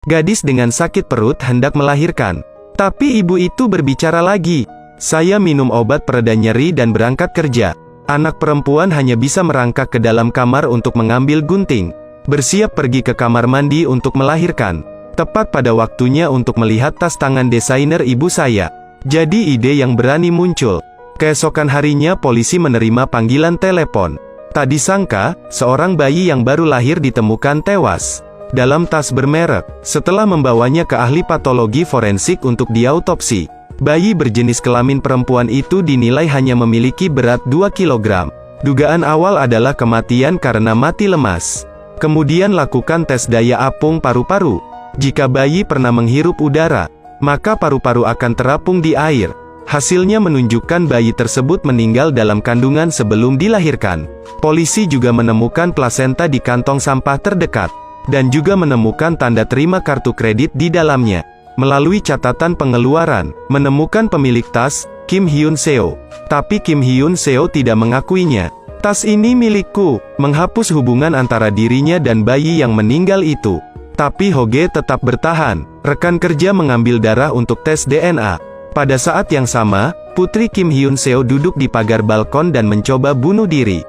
Gadis dengan sakit perut hendak melahirkan. Tapi ibu itu berbicara lagi. Saya minum obat pereda nyeri dan berangkat kerja. Anak perempuan hanya bisa merangkak ke dalam kamar untuk mengambil gunting. Bersiap pergi ke kamar mandi untuk melahirkan. Tepat pada waktunya untuk melihat tas tangan desainer ibu saya. Jadi ide yang berani muncul. Keesokan harinya polisi menerima panggilan telepon. Tak disangka, seorang bayi yang baru lahir ditemukan tewas dalam tas bermerek. Setelah membawanya ke ahli patologi forensik untuk diautopsi, bayi berjenis kelamin perempuan itu dinilai hanya memiliki berat 2 kg. Dugaan awal adalah kematian karena mati lemas. Kemudian lakukan tes daya apung paru-paru. Jika bayi pernah menghirup udara, maka paru-paru akan terapung di air. Hasilnya menunjukkan bayi tersebut meninggal dalam kandungan sebelum dilahirkan. Polisi juga menemukan plasenta di kantong sampah terdekat, dan juga menemukan tanda terima kartu kredit di dalamnya. Melalui catatan pengeluaran, menemukan pemilik tas, Kim Hyun Seo. Tapi Kim Hyun Seo tidak mengakuinya. Tas ini milikku, menghapus hubungan antara dirinya dan bayi yang meninggal itu. Tapi Hoge tetap bertahan. Rekan kerja mengambil darah untuk tes DNA. Pada saat yang sama, putri Kim Hyun Seo duduk di pagar balkon dan mencoba bunuh diri.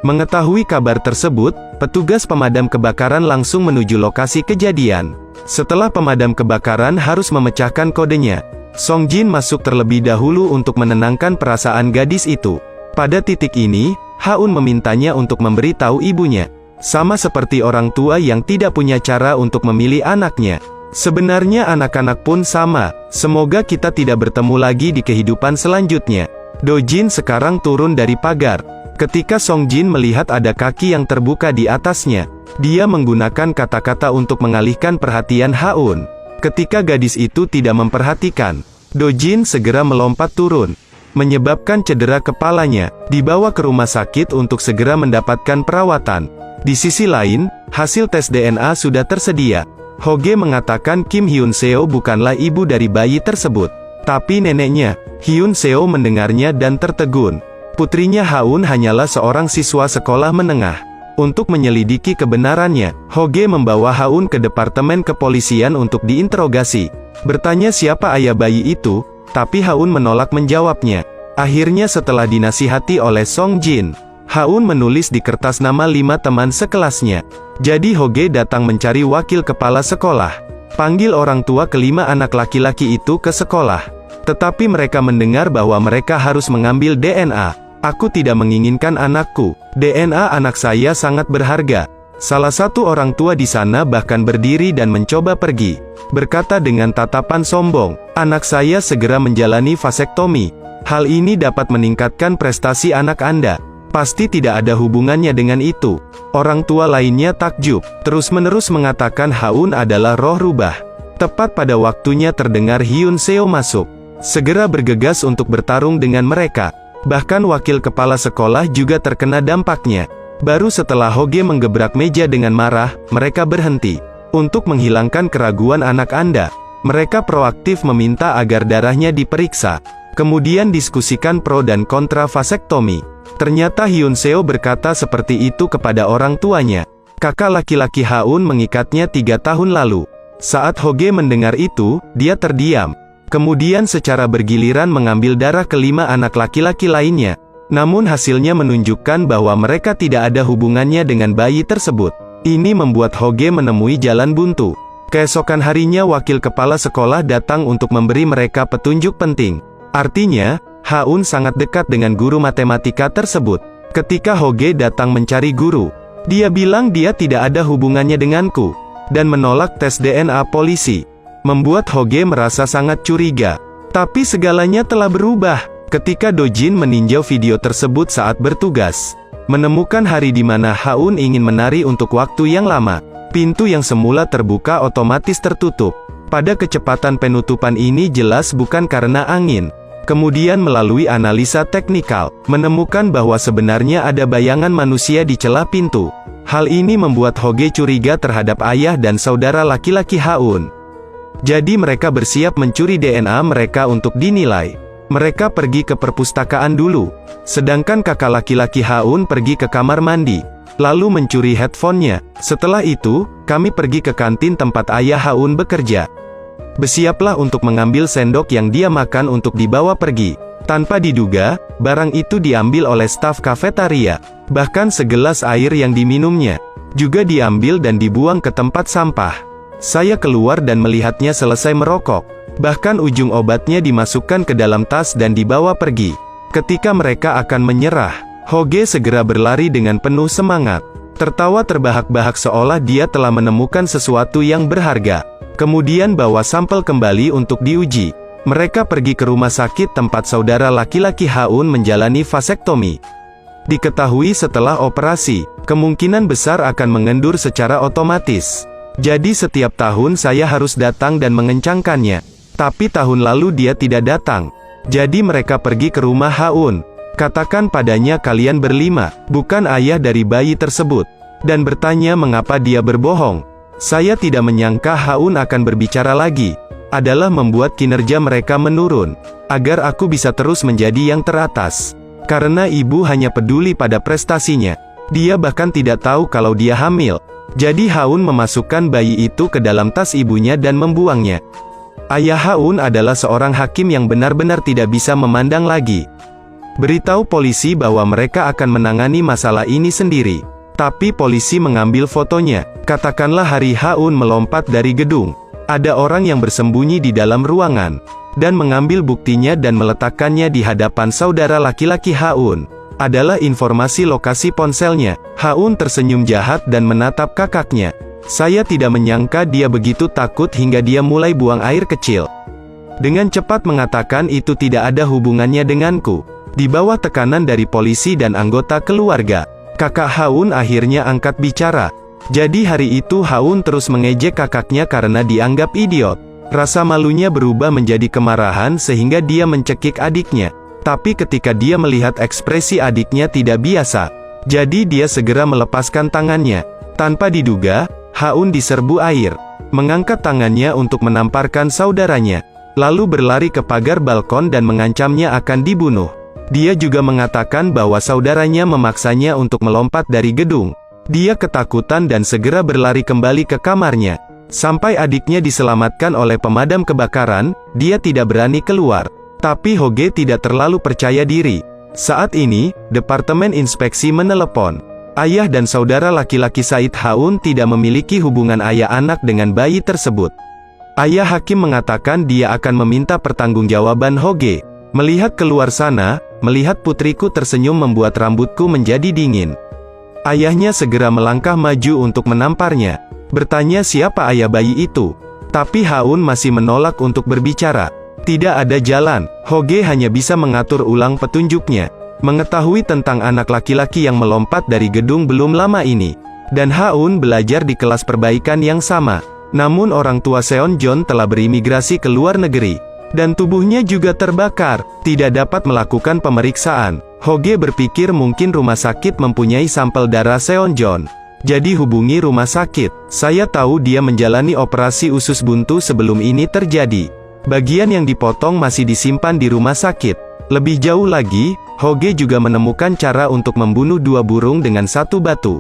Mengetahui kabar tersebut, petugas pemadam kebakaran langsung menuju lokasi kejadian. Setelah pemadam kebakaran harus memecahkan kodenya, Song Jin masuk terlebih dahulu untuk menenangkan perasaan gadis itu. Pada titik ini, Ha-un memintanya untuk memberitahu ibunya. Sama seperti orang tua yang tidak punya cara untuk memilih anaknya. Sebenarnya anak-anak pun sama. Semoga kita tidak bertemu lagi di kehidupan selanjutnya. Do Jin sekarang turun dari pagar. Ketika Song Jin melihat ada kaki yang terbuka di atasnya, dia menggunakan kata-kata untuk mengalihkan perhatian Ha-un. Ketika gadis itu tidak memperhatikan, Do Jin segera melompat turun, menyebabkan cedera kepalanya, dibawa ke rumah sakit untuk segera mendapatkan perawatan. Di sisi lain, hasil tes DNA sudah tersedia. Hoge mengatakan Kim Hyun Seo bukanlah ibu dari bayi tersebut, tapi neneknya. Hyun Seo mendengarnya dan tertegun. Putrinya Ha-un hanyalah seorang siswa sekolah menengah. Untuk menyelidiki kebenarannya, Hoge membawa Ha-un ke departemen kepolisian untuk diinterogasi. Bertanya siapa ayah bayi itu, tapi Ha-un menolak menjawabnya. Akhirnya setelah dinasihati oleh Song Jin, Ha-un menulis di kertas nama 5 teman sekelasnya. Jadi Hoge datang mencari wakil kepala sekolah. Panggil orang tua kelima anak laki-laki itu ke sekolah. Tetapi mereka mendengar bahwa mereka harus mengambil DNA. Aku tidak menginginkan anakku. DNA anak saya sangat berharga. Salah satu orang tua di sana bahkan berdiri dan mencoba pergi. Berkata dengan tatapan sombong, anak saya segera menjalani vasektomi. Hal ini dapat meningkatkan prestasi anak Anda. Pasti tidak ada hubungannya dengan itu. Orang tua lainnya takjub, terus-menerus mengatakan Ha-un adalah roh rubah. Tepat pada waktunya terdengar Hyun Seo masuk. Segera bergegas untuk bertarung dengan mereka. Bahkan wakil kepala sekolah juga terkena dampaknya. Baru setelah Hoge menggebrak meja dengan marah, mereka berhenti. Untuk menghilangkan keraguan anak Anda, mereka proaktif meminta agar darahnya diperiksa. Kemudian diskusikan pro dan kontra vasektomi. Ternyata Hyun Seo berkata seperti itu kepada orang tuanya. Kakak laki-laki Ha-un mengikatnya 3 tahun lalu. Saat Hoge mendengar itu, dia terdiam. Kemudian secara bergiliran mengambil darah kelima anak laki-laki lainnya. Namun hasilnya menunjukkan bahwa mereka tidak ada hubungannya dengan bayi tersebut. Ini membuat Hoge menemui jalan buntu. Keesokan harinya wakil kepala sekolah datang untuk memberi mereka petunjuk penting. Artinya, Ha-un sangat dekat dengan guru matematika tersebut. Ketika Hoge datang mencari guru, dia bilang dia tidak ada hubungannya denganku, dan menolak tes DNA polisi. Membuat Hoge merasa sangat curiga. Tapi segalanya telah berubah, ketika Do Jin meninjau video tersebut saat bertugas. Menemukan hari di mana Ha-un ingin menari untuk waktu yang lama. Pintu yang semula terbuka otomatis tertutup. Pada kecepatan penutupan ini jelas bukan karena angin. Kemudian melalui analisa teknikal, menemukan bahwa sebenarnya ada bayangan manusia di celah pintu. Hal ini membuat Hoge curiga terhadap ayah dan saudara laki-laki Ha-un. Jadi mereka bersiap mencuri DNA mereka untuk dinilai. Mereka pergi ke perpustakaan dulu. Sedangkan kakak laki-laki Ha-un pergi ke kamar mandi. lalu mencuri headphone-nya. Setelah itu, kami pergi ke kantin tempat ayah Haun bekerja. Bersiaplah untuk mengambil sendok yang dia makan untuk dibawa pergi. Tanpa diduga, barang itu diambil oleh staf kafetaria. Bahkan segelas air yang diminumnya juga diambil dan dibuang ke tempat sampah. Saya keluar dan melihatnya selesai merokok. Bahkan ujung obatnya dimasukkan ke dalam tas dan dibawa pergi. Ketika mereka akan menyerah, Hoge segera berlari dengan penuh semangat. Tertawa terbahak-bahak seolah dia telah menemukan sesuatu yang berharga. Kemudian bawa sampel kembali untuk diuji. Mereka pergi ke rumah sakit tempat saudara laki-laki Haun menjalani vasektomi. Diketahui setelah operasi, kemungkinan besar akan mengendur secara otomatis. Jadi setiap tahun saya harus datang dan mengencangkannya. Tapi tahun lalu dia tidak datang. Jadi mereka pergi ke rumah Haun. Katakan padanya kalian berlima, bukan ayah dari bayi tersebut. Dan bertanya mengapa dia berbohong. Saya tidak menyangka Haun akan berbicara lagi. Adalah membuat kinerja mereka menurun. Agar aku bisa terus menjadi yang teratas. Karena ibu hanya peduli pada prestasinya. Dia bahkan tidak tahu kalau dia hamil. Jadi Haun memasukkan bayi itu ke dalam tas ibunya dan membuangnya. Ayah Haun adalah seorang hakim yang benar-benar tidak bisa memandang lagi. Beritahu polisi bahwa mereka akan menangani masalah ini sendiri. Tapi polisi mengambil fotonya. Katakanlah hari Haun melompat dari gedung. Ada orang yang bersembunyi di dalam ruangan. Dan mengambil buktinya dan meletakkannya di hadapan saudara laki-laki Haun. Adalah informasi lokasi ponselnya. Haun tersenyum jahat dan menatap kakaknya. Saya tidak menyangka dia begitu takut hingga dia mulai buang air kecil. Dengan cepat mengatakan itu tidak ada hubungannya denganku. Di bawah tekanan dari polisi dan anggota keluarga, kakak Haun akhirnya angkat bicara. Jadi hari itu Haun terus mengejek kakaknya karena dianggap idiot. Rasa malunya berubah menjadi kemarahan sehingga dia mencekik adiknya. Tapi ketika dia melihat ekspresi adiknya tidak biasa, jadi dia segera melepaskan tangannya. Tanpa diduga, Haun diserbu air. Mengangkat tangannya untuk menamparkan saudaranya. Lalu berlari ke pagar balkon dan mengancamnya akan dibunuh. Dia juga mengatakan bahwa saudaranya memaksanya untuk melompat dari gedung. Dia ketakutan dan segera berlari kembali ke kamarnya. Sampai adiknya diselamatkan oleh pemadam kebakaran, dia tidak berani keluar. Tapi Hoge tidak terlalu percaya diri. Saat ini, Departemen Inspeksi menelepon. Ayah dan saudara laki-laki Said Haun tidak memiliki hubungan ayah anak dengan bayi tersebut. Ayah hakim mengatakan dia akan meminta pertanggungjawaban Hoge. Melihat keluar sana, melihat putriku tersenyum membuat rambutku menjadi dingin. Ayahnya segera melangkah maju untuk menamparnya. Bertanya siapa ayah bayi itu. Tapi Haun masih menolak untuk berbicara. Tidak ada jalan, Hoge hanya bisa mengatur ulang petunjuknya. Mengetahui tentang anak laki-laki yang melompat dari gedung belum lama ini. Dan Haun belajar di kelas perbaikan yang sama. Namun orang tua Seon John telah berimigrasi ke luar negeri. Dan tubuhnya juga terbakar, tidak dapat melakukan pemeriksaan. Hoge berpikir mungkin rumah sakit mempunyai sampel darah Seon John. Jadi hubungi rumah sakit. Saya tahu dia menjalani operasi usus buntu sebelum ini terjadi. Bagian yang dipotong masih disimpan di rumah sakit. Lebih jauh lagi, Hoge juga menemukan cara untuk membunuh dua burung dengan satu batu.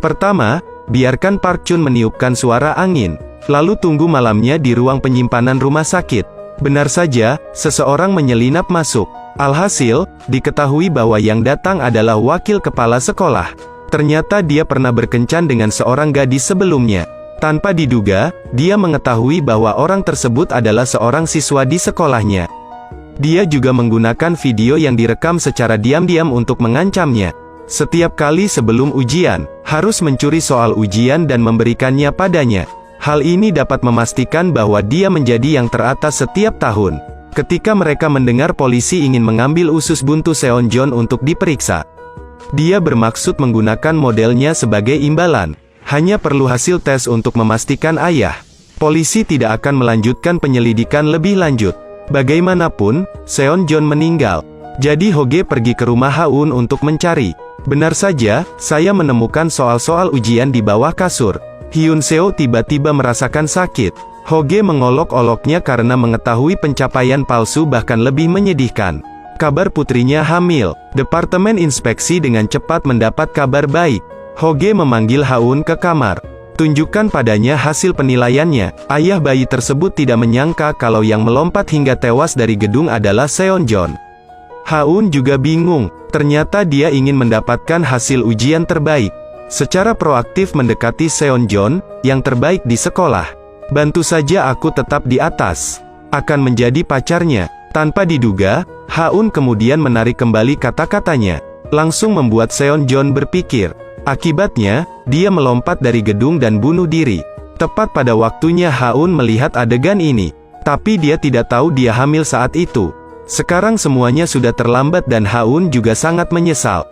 Pertama, biarkan Park Chun meniupkan suara angin. Lalu tunggu malamnya di ruang penyimpanan rumah sakit. Benar saja, seseorang menyelinap masuk. Alhasil, diketahui bahwa yang datang adalah wakil kepala sekolah. Ternyata dia pernah berkencan dengan seorang gadis sebelumnya. Tanpa diduga, dia mengetahui bahwa orang tersebut adalah seorang siswa di sekolahnya. Dia juga menggunakan video yang direkam secara diam-diam untuk mengancamnya. Setiap kali sebelum ujian, harus mencuri soal ujian dan memberikannya padanya. Hal ini dapat memastikan bahwa dia menjadi yang teratas setiap tahun. Ketika mereka mendengar polisi ingin mengambil usus buntu Seon John untuk diperiksa, dia bermaksud menggunakan modelnya sebagai imbalan. Hanya perlu hasil tes untuk memastikan ayah. Polisi tidak akan melanjutkan penyelidikan lebih lanjut. Bagaimanapun, Seon John meninggal. Jadi Hoge pergi ke rumah Haun untuk mencari. Benar saja, saya menemukan soal-soal ujian di bawah kasur. Hyun Seo tiba-tiba merasakan sakit. Hoge mengolok-oloknya karena mengetahui pencapaian palsu bahkan lebih menyedihkan. Kabar putrinya hamil. Departemen Inspeksi dengan cepat mendapat kabar baik. Hoge memanggil Haun ke kamar. Tunjukkan padanya hasil penilaiannya. Ayah bayi tersebut tidak menyangka kalau yang melompat hingga tewas dari gedung adalah Seonjon. Haun juga bingung, ternyata dia ingin mendapatkan hasil ujian terbaik. Secara proaktif mendekati Seonjon, yang terbaik di sekolah. Bantu saja aku tetap di atas. Akan menjadi pacarnya. Tanpa diduga, Haun kemudian menarik kembali kata-katanya. Langsung membuat Seonjon berpikir. Akibatnya, dia melompat dari gedung dan bunuh diri. Tepat pada waktunya Haun melihat adegan ini. Tapi dia tidak tahu dia hamil saat itu. Sekarang semuanya sudah terlambat dan Haun juga sangat menyesal.